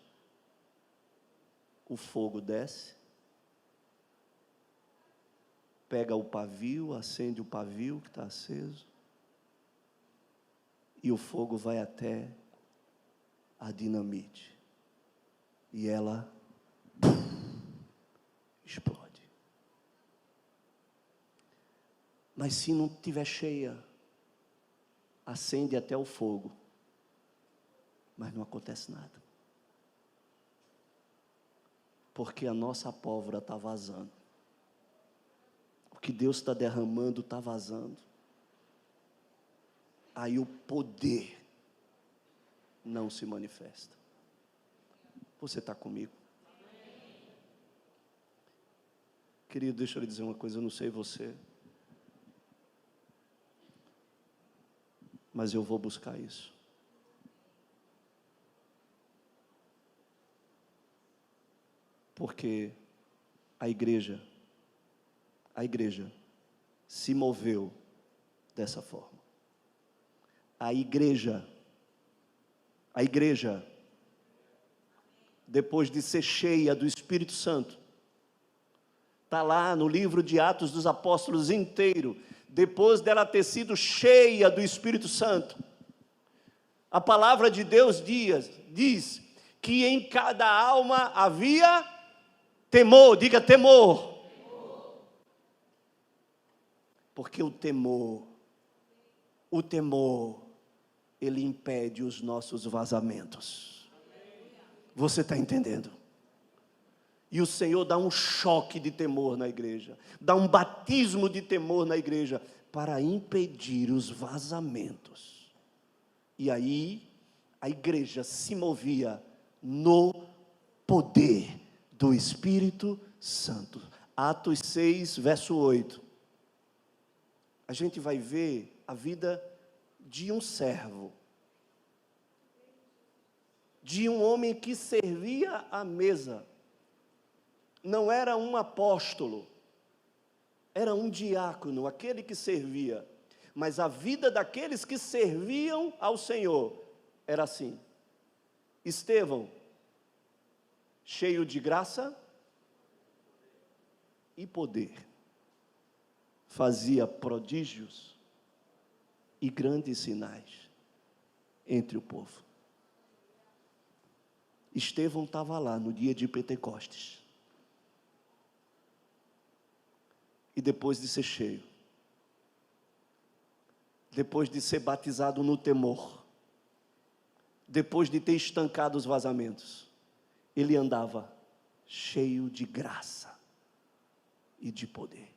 o fogo desce, pega o pavio, acende o pavio que está aceso, e o fogo vai até a dinamite, e ela explode. Mas se não estiver cheia, acende até o fogo, mas não acontece nada, porque a nossa pólvora está vazando. O que Deus está derramando está vazando. Aí o poder não se manifesta. Você está comigo? Querido, deixa eu lhe dizer uma coisa, eu não sei você, mas eu vou buscar isso. Porque a igreja se moveu dessa forma. A igreja, depois de ser cheia do Espírito Santo, está lá no livro de Atos dos Apóstolos inteiro, depois dela ter sido cheia do Espírito Santo, a palavra de Deus diz que em cada alma havia temor, diga temor. Porque o temor, ele impede os nossos vazamentos. Você está entendendo? E o Senhor dá um choque de temor na igreja, dá um batismo de temor na igreja, para impedir os vazamentos. E aí, a igreja se movia no poder do Espírito Santo. Atos 6, verso 8. A gente vai ver a vida de um servo, de um homem que servia à mesa. Não era um apóstolo, era um diácono, aquele que servia. Mas a vida daqueles que serviam ao Senhor era assim. Estevão, cheio de graça e poder, fazia prodígios e grandes sinais entre o povo. Estevão estava lá no dia de Pentecostes. E depois de ser cheio, depois de ser batizado no temor, depois de ter estancado os vazamentos, ele andava cheio de graça e de poder.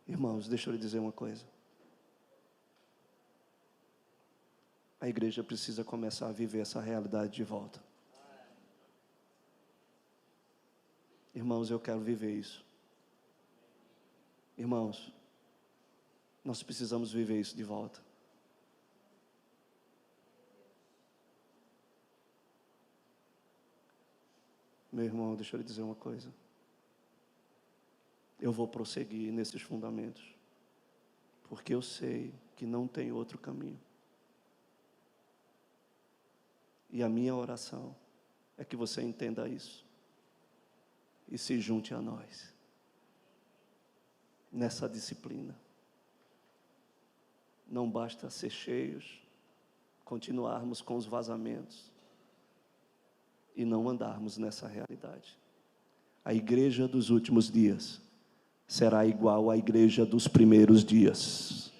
Irmãos, deixa eu lhe dizer uma coisa. A igreja precisa começar a viver essa realidade de volta. Irmãos, eu quero viver isso. Irmãos, nós precisamos viver isso de volta. Meu irmão, deixa eu lhe dizer uma coisa. Eu vou prosseguir nesses fundamentos, porque eu sei que não tem outro caminho. E a minha oração é que você entenda isso e se junte a nós nessa disciplina. Não basta ser cheios, continuarmos com os vazamentos e não andarmos nessa realidade. A igreja dos últimos dias será igual à igreja dos primeiros dias.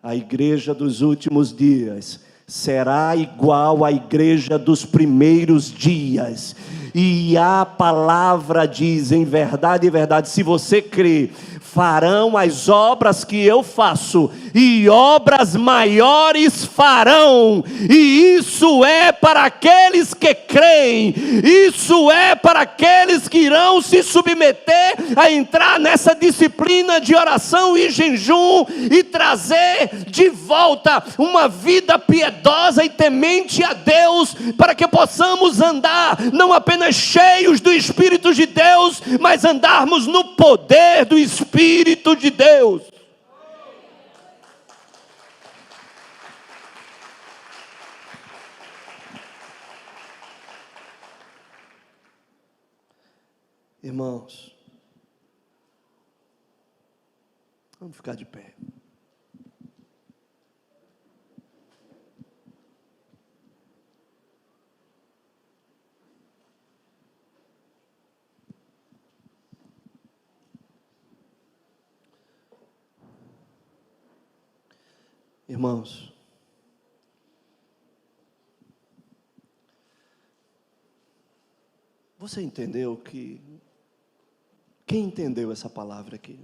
A igreja dos últimos dias será igual à igreja dos primeiros dias. E a palavra diz, em verdade, se você crê, farão as obras que eu faço, e obras maiores farão. E isso é para aqueles que creem, isso é para aqueles que irão se submeter a entrar nessa disciplina de oração e jejum, e trazer de volta uma vida piedosa e temente a Deus, para que possamos andar não apenas cheios do Espírito de Deus, mas andarmos no poder do Espírito de Deus. Irmãos, vamos ficar de pé. Irmãos, você entendeu que... Quem entendeu essa palavra aqui?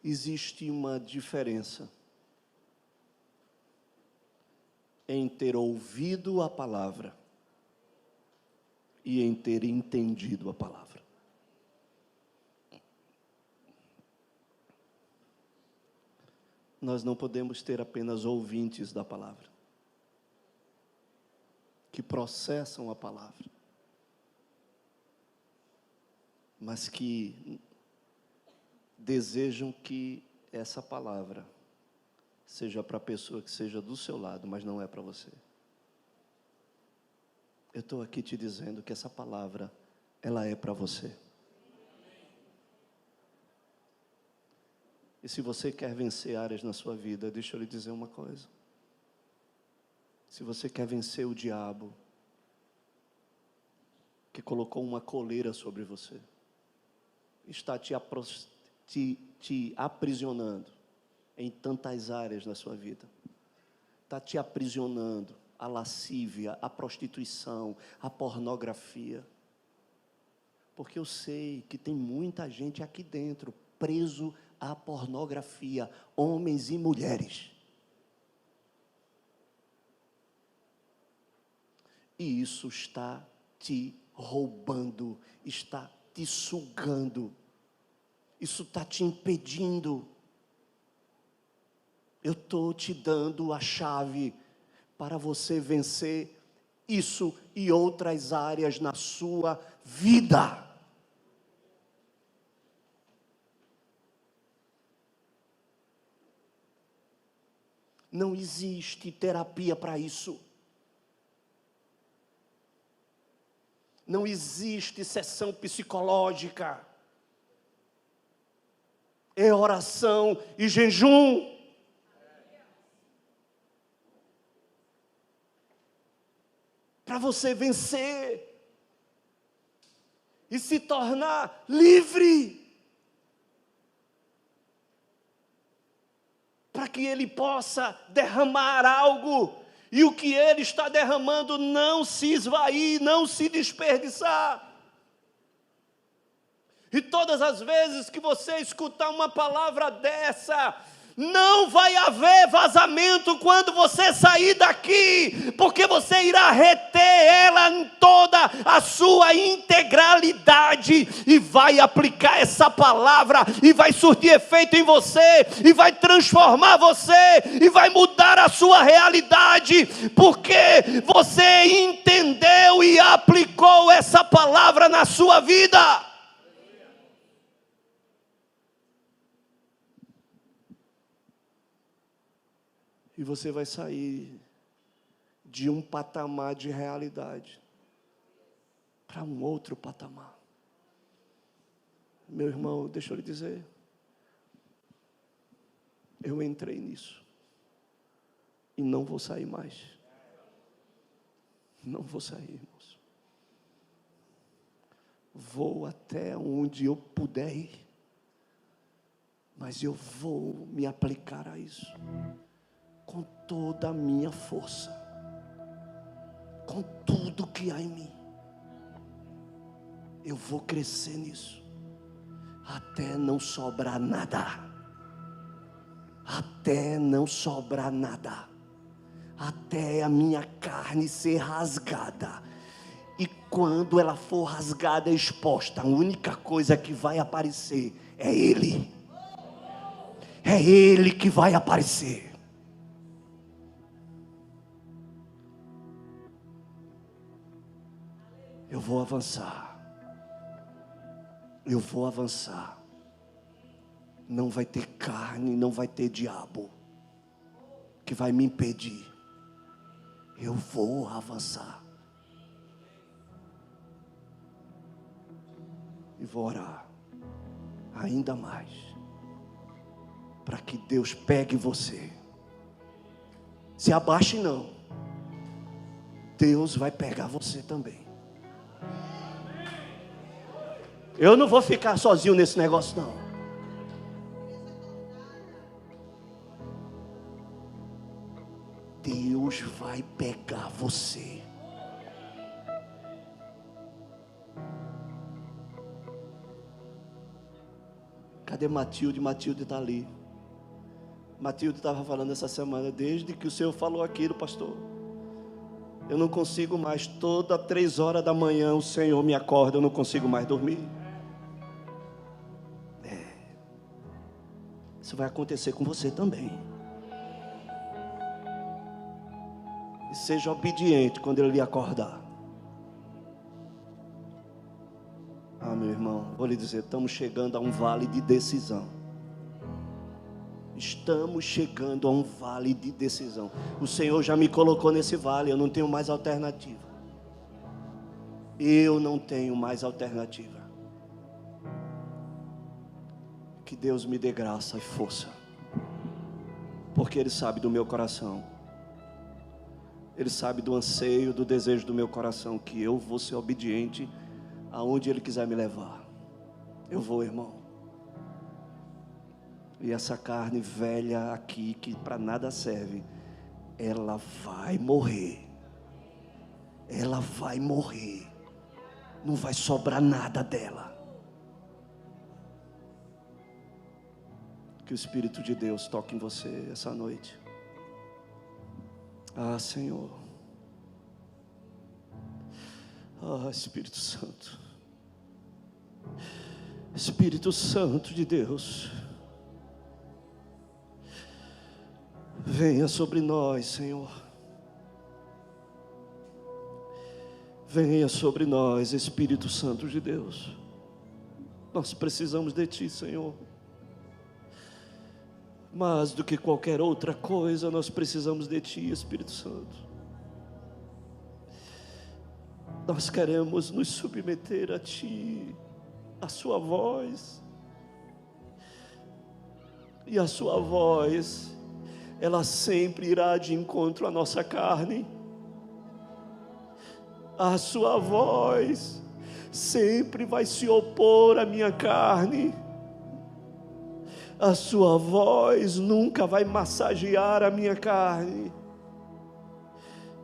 Existe uma diferença em ter ouvido a palavra e em ter entendido a palavra. Nós não podemos ter apenas ouvintes da palavra, que processam a palavra, mas que desejam que essa palavra seja para a pessoa que seja do seu lado, mas não é para você. Eu estou aqui te dizendo que essa palavra, ela é para você. E se você quer vencer áreas na sua vida, deixa eu lhe dizer uma coisa. Se você quer vencer o diabo, que colocou uma coleira sobre você, está te aprisionando em tantas áreas na sua vida, está te aprisionando a lascívia, a prostituição, a pornografia, porque eu sei que tem muita gente aqui dentro preso à pornografia, homens e mulheres. E isso está te roubando, está te sugando. Isso está te impedindo. Eu estou te dando a chave para você vencer isso e outras áreas na sua vida. Não existe terapia para isso. Não existe sessão psicológica. É oração e jejum. Para você vencer e se tornar livre. Para que Ele possa derramar algo, e o que Ele está derramando não se esvair, não se desperdiçar. E todas as vezes que você escutar uma palavra dessa, não vai haver vazamento quando você sair daqui, porque você irá reter ela em toda a sua integralidade, e vai aplicar essa palavra, e vai surtir efeito em você, e vai transformar você, e vai mudar a sua realidade, porque você entendeu e aplicou essa palavra na sua vida. E você vai sair de um patamar de realidade para um outro patamar. Meu irmão, deixa eu lhe dizer, eu entrei nisso e não vou sair mais. Não vou sair, irmãos. Vou até onde eu puder ir, mas eu vou me aplicar a isso com toda a minha força, com tudo que há em mim. Eu vou crescer nisso, até não sobrar nada, até não sobrar nada, até a minha carne ser rasgada. E quando ela for rasgada e exposta, a única coisa que vai aparecer é Ele. É Ele que vai aparecer. Eu vou avançar. Eu vou avançar. Não vai ter carne, não vai ter diabo que vai me impedir. Eu vou avançar. E vou orar ainda mais, para que Deus pegue você. Se abaixe não. Deus vai pegar você também. Eu não vou ficar sozinho nesse negócio não. Deus vai pegar você. Cadê Matilde? Matilde está ali. Matilde estava falando essa semana, desde que o Senhor falou aquilo, pastor, eu não consigo mais, toda 3 horas da manhã o Senhor me acorda, eu não consigo mais dormir. Isso vai acontecer com você também. E seja obediente quando Ele lhe acordar. Ah, meu irmão, vou lhe dizer, estamos chegando a um vale de decisão. Estamos chegando a um vale de decisão. O Senhor já me colocou nesse vale, eu não tenho mais alternativa. Eu não tenho mais alternativa. Que Deus me dê graça e força, porque Ele sabe do meu coração. Ele sabe do anseio, do desejo do meu coração, que eu vou ser obediente aonde Ele quiser me levar. Eu vou, irmão. E essa carne velha aqui, que para nada serve, ela vai morrer. Ela vai morrer. Não vai sobrar nada dela. Que o Espírito de Deus toque em você essa noite. Ah, Senhor. Ah, Espírito Santo, Espírito Santo de Deus, venha sobre nós, Senhor. Venha sobre nós, Espírito Santo de Deus. Nós precisamos de Ti, Senhor. Mais do que qualquer outra coisa, nós precisamos de Ti, Espírito Santo. Nós queremos nos submeter a Ti, a Sua voz. E a Sua voz, ela sempre irá de encontro à nossa carne. A Sua voz sempre vai se opor à minha carne. A Sua voz nunca vai massagear a minha carne.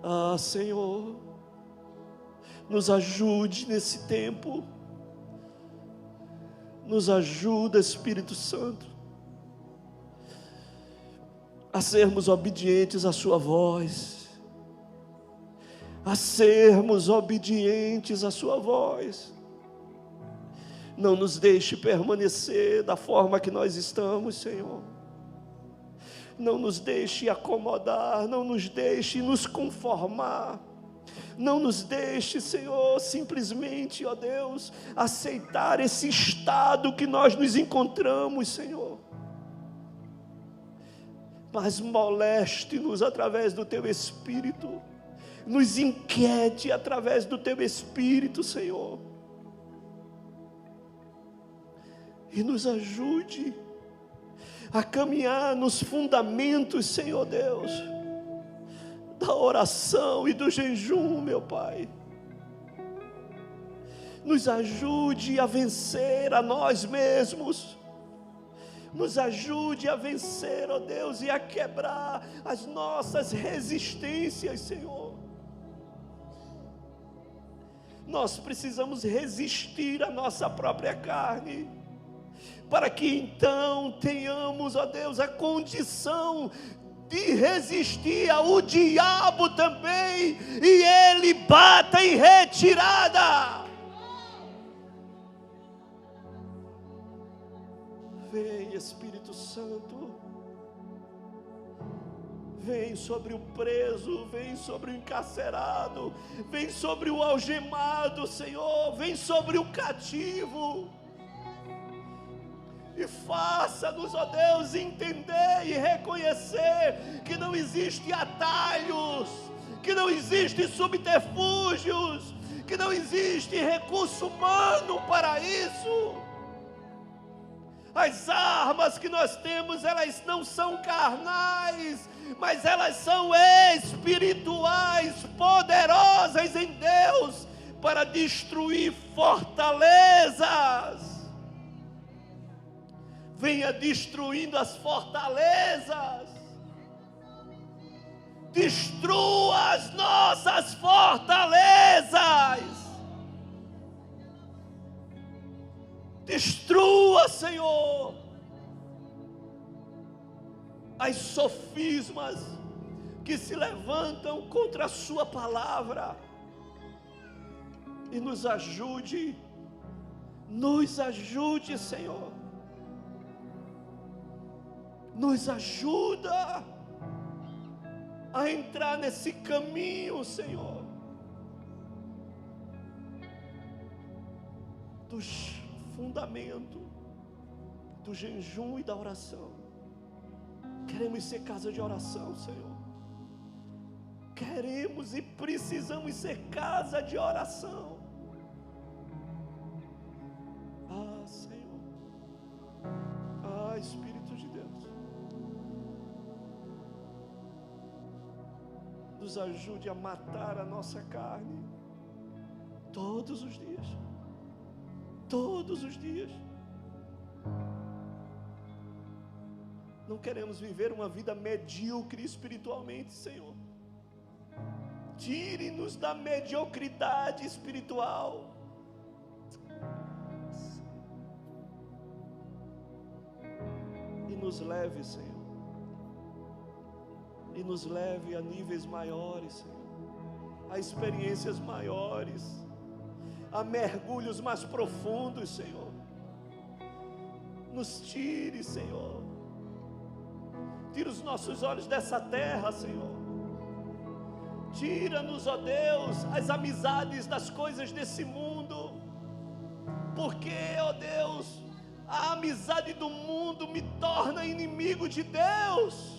Ah, Senhor, nos ajude nesse tempo. Nos ajuda, Espírito Santo, a sermos obedientes à Sua voz. A sermos obedientes à Sua voz. Não nos deixe permanecer da forma que nós estamos, Senhor. Não nos deixe acomodar, não nos deixe nos conformar. Não nos deixe, Senhor, simplesmente, ó Deus, aceitar esse estado que nós nos encontramos, Senhor. Mas moleste-nos através do Teu Espírito. Nos inquiete através do Teu Espírito, Senhor. E nos ajude a caminhar nos fundamentos, Senhor Deus, da oração e do jejum, meu Pai. Nos ajude a vencer a nós mesmos. Nos ajude a vencer, ó Deus, e a quebrar as nossas resistências, Senhor. Nós precisamos resistir à nossa própria carne, para que então tenhamos, ó Deus, a condição de resistir ao diabo também, e ele bata em retirada. Vem, Espírito Santo, vem sobre o preso, vem sobre o encarcerado, vem sobre o algemado, Senhor, vem sobre o cativo. E faça-nos, ó Deus, entender e reconhecer que não existe atalhos, que não existe subterfúgios, que não existe recurso humano para isso. As armas que nós temos, elas não são carnais, mas elas são espirituais, poderosas em Deus, para destruir fortalezas. Venha destruindo as fortalezas. Destrua as nossas fortalezas. Destrua, Senhor, as sofismas que se levantam contra a Sua palavra. E nos ajude, Senhor. Nos ajuda a entrar nesse caminho, Senhor, dos fundamentos do jejum e da oração. Queremos ser casa de oração, Senhor. Queremos e precisamos ser casa de oração. Ah, Senhor. Ah, Espírito de Deus. Nos ajude a matar a nossa carne todos os dias. Todos os dias. Não queremos viver uma vida medíocre espiritualmente, Senhor. Tire-nos da mediocridade espiritual. E nos leve, Senhor. E nos leve a níveis maiores, Senhor. A experiências maiores. a mergulhos mais profundos, Senhor. Nos tire, Senhor. Tira os nossos olhos dessa terra, Senhor. Tira-nos, ó Deus, as amizades das coisas desse mundo. Porque, ó Deus, a amizade do mundo me torna inimigo de Deus.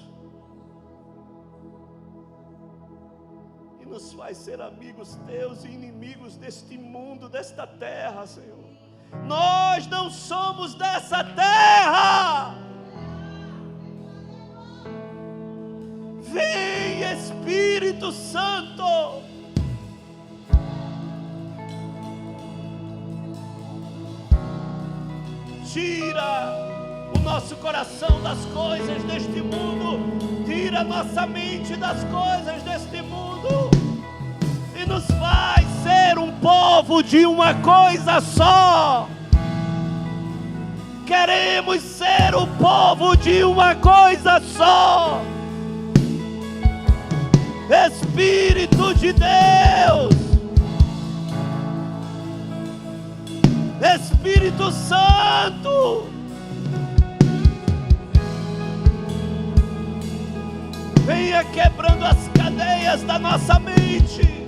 E nos faz ser amigos teus e inimigos deste mundo, desta terra, Senhor. Nós não somos dessa terra. Vem, Espírito Santo. Tira o nosso coração das coisas deste mundo. Tira a nossa mente das coisas deste mundo. E nos faz ser um povo de uma coisa só. Queremos ser o povo de uma coisa só. Espírito de Deus, Espírito Santo, venha quebrando as cadeias da nossa mente.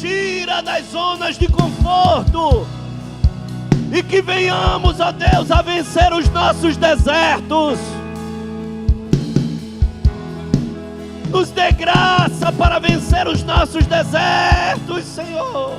Tira das zonas de conforto e que venhamos, ó Deus, a vencer os nossos desertos. Nos dê graça para vencer os nossos desertos, Senhor.